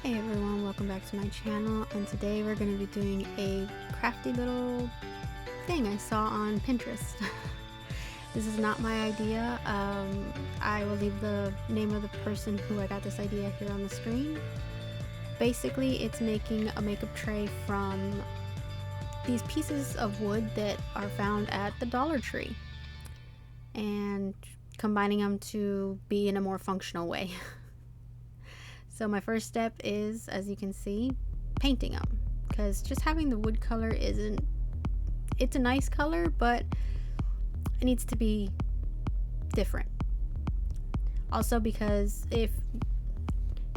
Hey everyone, welcome back to my channel, and today we're going to be doing a crafty little thing I saw on Pinterest. This is not my idea. I will leave the name of the person who I got this idea here on the screen. Basically, it's making a makeup tray from these pieces of wood that are found at the Dollar Tree and combining them to be in a more functional way. So my first step is, as you can see, painting them, because just having the wood color it's a nice color, but it needs to be different. Also, because if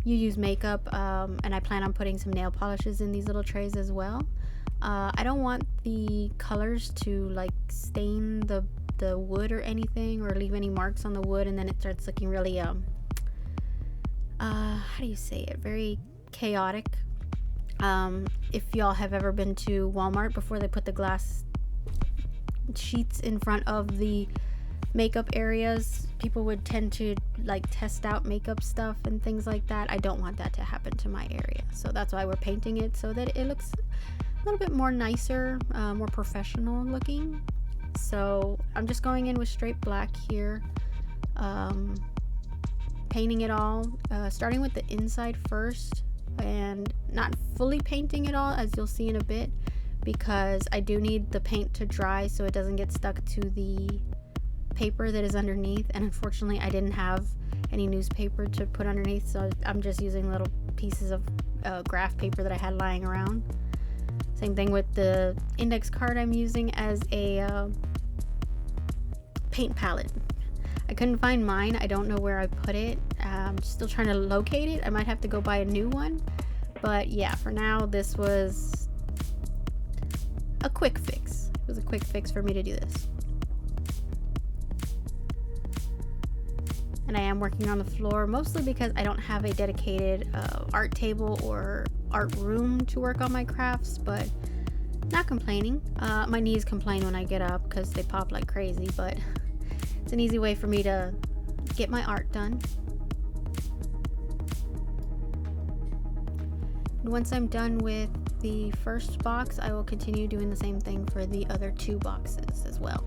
you use makeup, and I plan on putting some nail polishes in these little trays as well, I don't want the colors to like stain the wood or anything, or leave any marks on the wood, and then it starts looking really how do you say it, very chaotic. If y'all have ever been to Walmart before they put the glass sheets in front of the makeup areas, people would tend to like test out makeup stuff and things like that. I don't want that to happen to my area, so that's why we're painting it, so that it looks a little bit more nicer, more professional looking. So I'm just going in with straight black here, painting it all, starting with the inside first, and not fully painting it all, as you'll see in a bit, because I do need the paint to dry so it doesn't get stuck to the paper that is underneath. And unfortunately I didn't have any newspaper to put underneath, so I'm just using little pieces of graph paper that I had lying around. Same thing with the index card I'm using as a paint palette. I couldn't find mine. I don't know where I put it. I'm still trying to locate it. I might have to go buy a new one. But yeah, for now, this was a quick fix. It was a quick fix for me to do this. And I am working on the floor, mostly because I don't have a dedicated art table or art room to work on my crafts, but not complaining. My knees complain when I get up because they pop like crazy, but it's an easy way for me to get my art done. And once I'm done with the first box, I will continue doing the same thing for the other two boxes as well.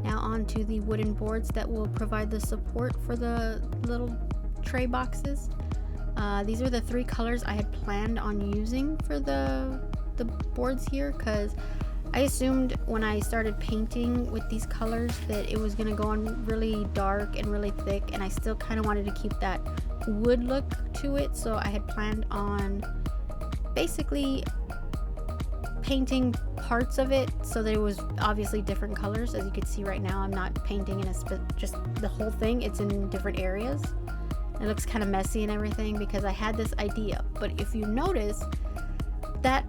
Now on to the wooden boards that will provide the support for the little tray boxes. These are the three colors I had planned on using for the boards here, because I assumed when I started painting with these colors that it was going to go on really dark and really thick, and I still kind of wanted to keep that wood look to it, so I had planned on basically painting parts of it so that it was obviously different colors. As you can see right now, I'm not painting in just the whole thing, it's in different areas. It looks kind of messy and everything because I had this idea, but if you notice, that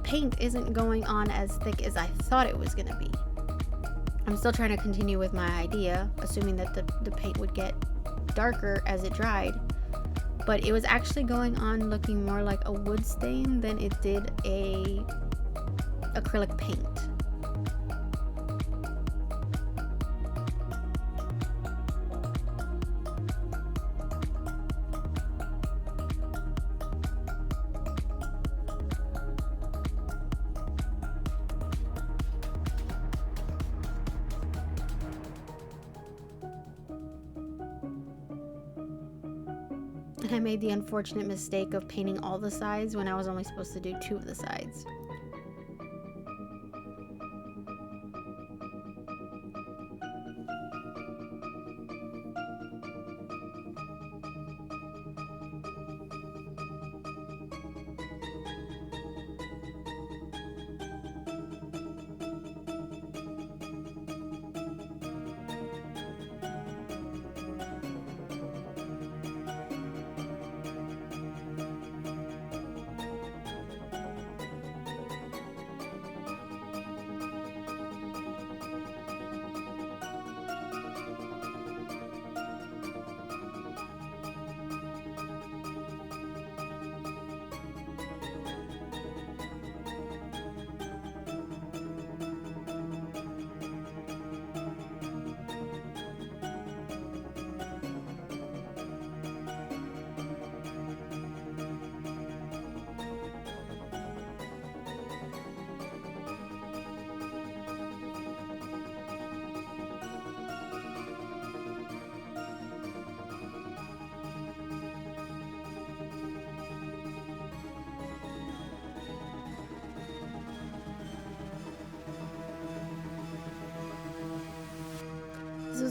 paint isn't going on as thick as I thought it was going to be. I'm still trying to continue with my idea, assuming that the paint would get darker as it dried, but it was actually going on looking more like a wood stain than it did a acrylic paint. And I made the unfortunate mistake of painting all the sides when I was only supposed to do two of the sides.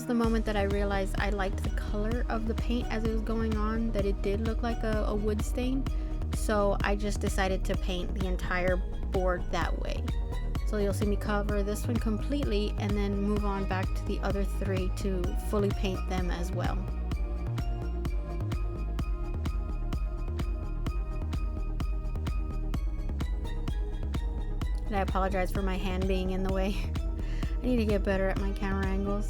the moment that I realized I liked the color of the paint as it was going on, that it did look like a wood stain. So I just decided to paint the entire board that way. So you'll see me cover this one completely and then move on back to the other three to fully paint them as well. And I apologize for my hand being in the way. I need to get better at my camera angles.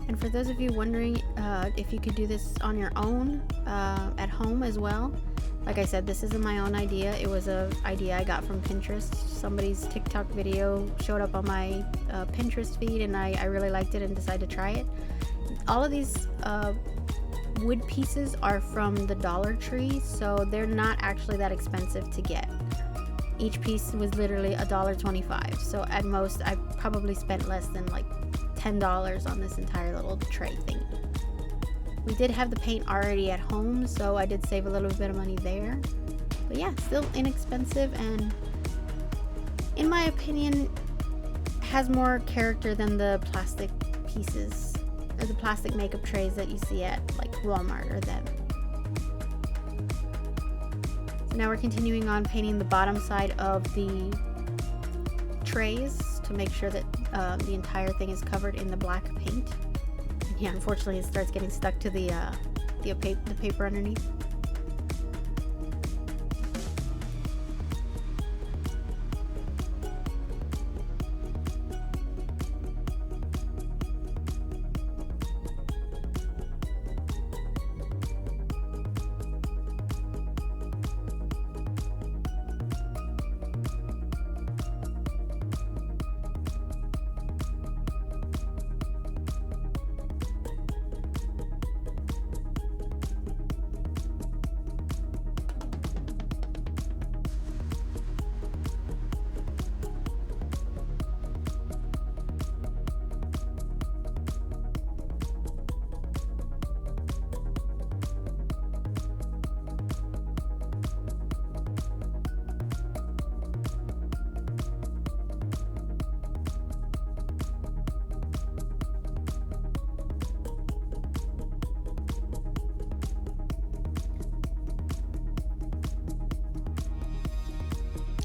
And for those of you wondering if you could do this on your own at home as well, like I said, this isn't my own idea. It was an idea I got from Pinterest. Somebody's TikTok video showed up on my Pinterest feed, and I really liked it and decided to try it. All of these wood pieces are from the Dollar Tree, so they're not actually that expensive to get. Each piece was literally $1.25, so at most I probably spent less than like $10 on this entire little tray thing. We did have the paint already at home, so I did save a little bit of money there. But yeah, still inexpensive, and in my opinion has more character than the plastic pieces or the plastic makeup trays that you see at like Walmart or them. So now we're continuing on painting the bottom side of the trays to make sure that the entire thing is covered in the black paint. And yeah, unfortunately it starts getting stuck to the paper underneath.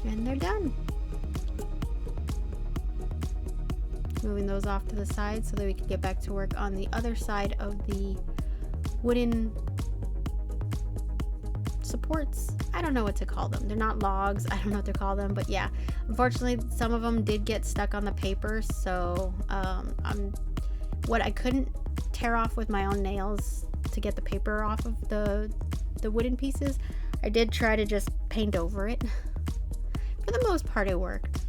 And they're done. Moving those off to the side so that we can get back to work on the other side of the wooden supports. I don't know what to call them. They're not logs. I don't know what to call them, but yeah, unfortunately some of them did get stuck on the paper, so what I couldn't tear off with my own nails to get the paper off of the wooden pieces, I did try to just paint over it. For the most part, it worked.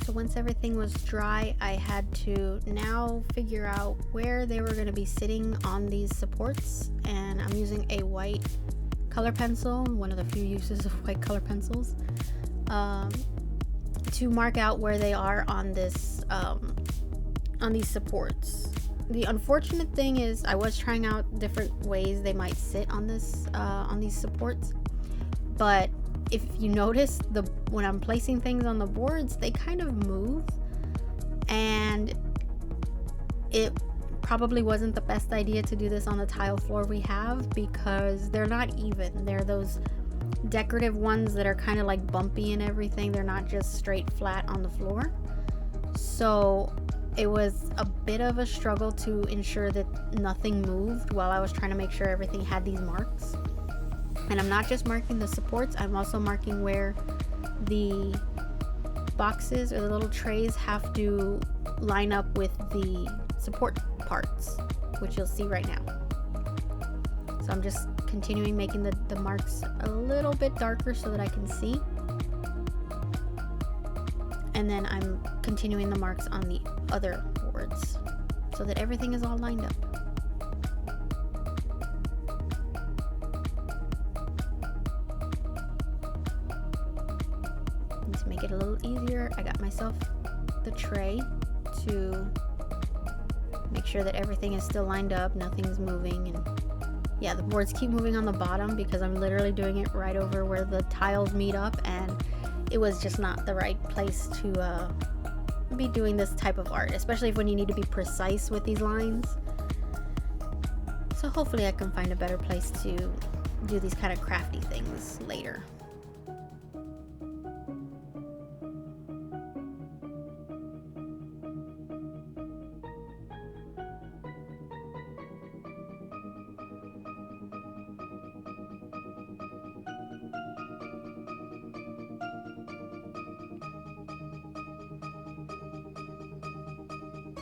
So once everything was dry, I had to now figure out where they were going to be sitting on these supports, and I'm using a white color pencil, one of the few uses of white color pencils, to mark out where they are on this on these supports. The unfortunate thing is I was trying out different ways they might sit on this on these supports, but if you notice, when I'm placing things on the boards, they kind of move, and it probably wasn't the best idea to do this on the tile floor we have, because they're not even. They're those decorative ones that are kind of like bumpy and everything. They're not just straight flat on the floor. So it was a bit of a struggle to ensure that nothing moved while I was trying to make sure everything had these marks. And I'm not just marking the supports, I'm also marking where the boxes or the little trays have to line up with the support parts, which you'll see right now. So I'm just continuing making the marks a little bit darker so that I can see. And then I'm continuing the marks on the other boards so that everything is all lined up. To make it a little easier, I got myself the tray to make sure that everything is still lined up, nothing's moving. And yeah, the boards keep moving on the bottom because I'm literally doing it right over where the tiles meet up, and it was just not the right place to be doing this type of art, especially when you need to be precise with these lines. So hopefully I can find a better place to do these kind of crafty things later.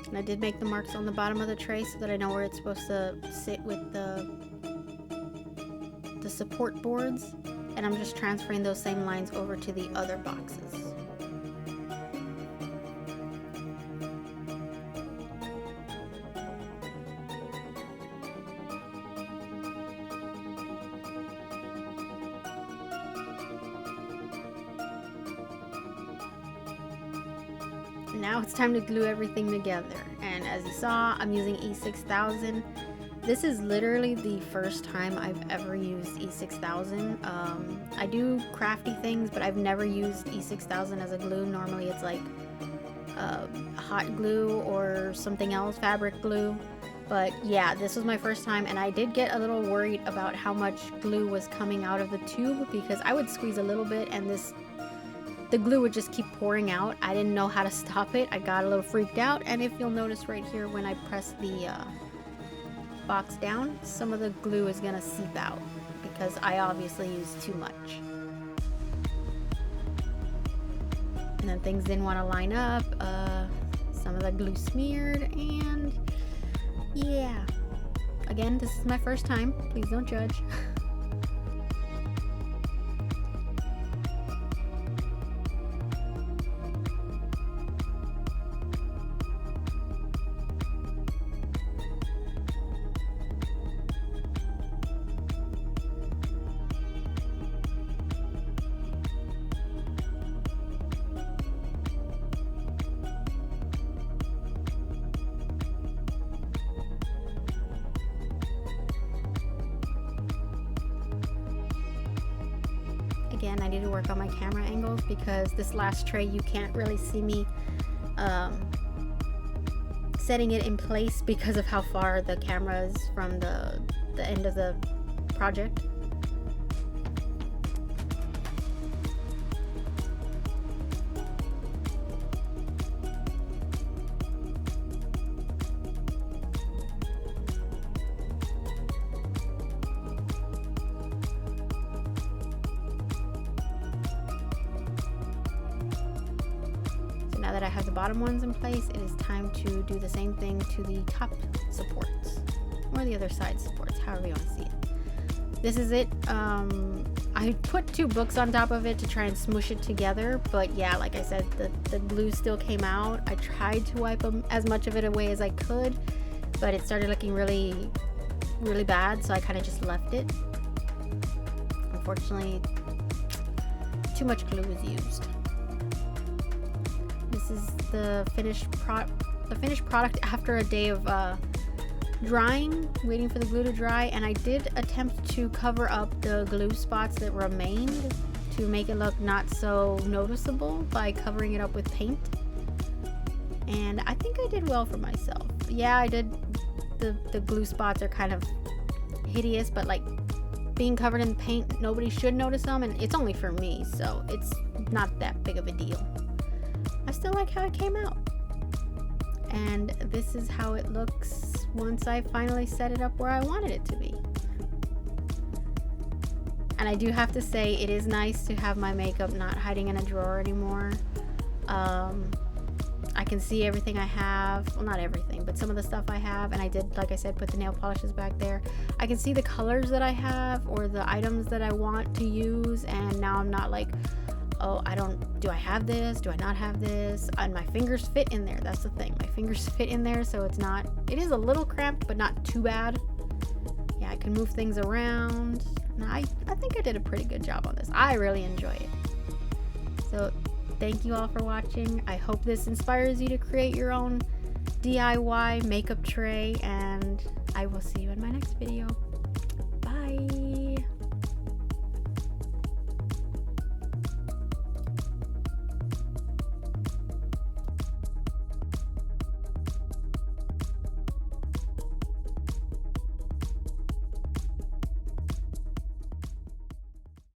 And I did make the marks on the bottom of the tray so that I know where it's supposed to sit with the support boards, and I'm just transferring those same lines over to the other boxes. Now it's time to glue everything together, and as you saw, I'm using E6000. This is literally the first time I've ever used E6000. I do crafty things, but I've never used E6000 as a glue. Normally it's like hot glue or something else, fabric glue. But yeah, this was my first time, and I did get a little worried about how much glue was coming out of the tube, because I would squeeze a little bit and the glue would just keep pouring out. I didn't know how to stop it. I got a little freaked out, and if you'll notice right here, when I press the box down, some of the glue is gonna seep out because I obviously used too much. And then things didn't want to line up. Some of the glue smeared, and yeah. Again, this is my first time. Please don't judge. Again, I need to work on my camera angles because this last tray you can't really see me setting it in place because of how far the camera is from the end of the project. Now that I have the bottom ones in place, it is time to do the same thing to the top supports, or the other side supports, however you want to see it. This is it. I put 2 books on top of it to try and smush it together, but yeah, like I said, the glue still came out. I tried to wipe as much of it away as I could, but it started looking really, really bad, so I kind of just left it. Unfortunately, too much glue was used. This is the finished product after a day of drying, waiting for the glue to dry, and I did attempt to cover up the glue spots that remained to make it look not so noticeable by covering it up with paint, and I think I did well for myself. Yeah, I did. The glue spots are kind of hideous, but like being covered in paint, nobody should notice them, and it's only for me, so it's not that big of a deal. I still like how it came out. And this is how it looks once I finally set it up where I wanted it to be. And I do have to say, it is nice to have my makeup not hiding in a drawer anymore. I can see everything I have. Well, not everything, but some of the stuff I have. And I did, like I said, put the nail polishes back there. I can see the colors that I have or the items that I want to use. And now I'm not like, oh, do I have this? Do I not have this? And my fingers fit in there. That's the thing. My fingers fit in there, so it is a little cramped, but not too bad. Yeah, I can move things around. And I think I did a pretty good job on this. I really enjoy it. So thank you all for watching. I hope this inspires you to create your own DIY makeup tray, and I will see you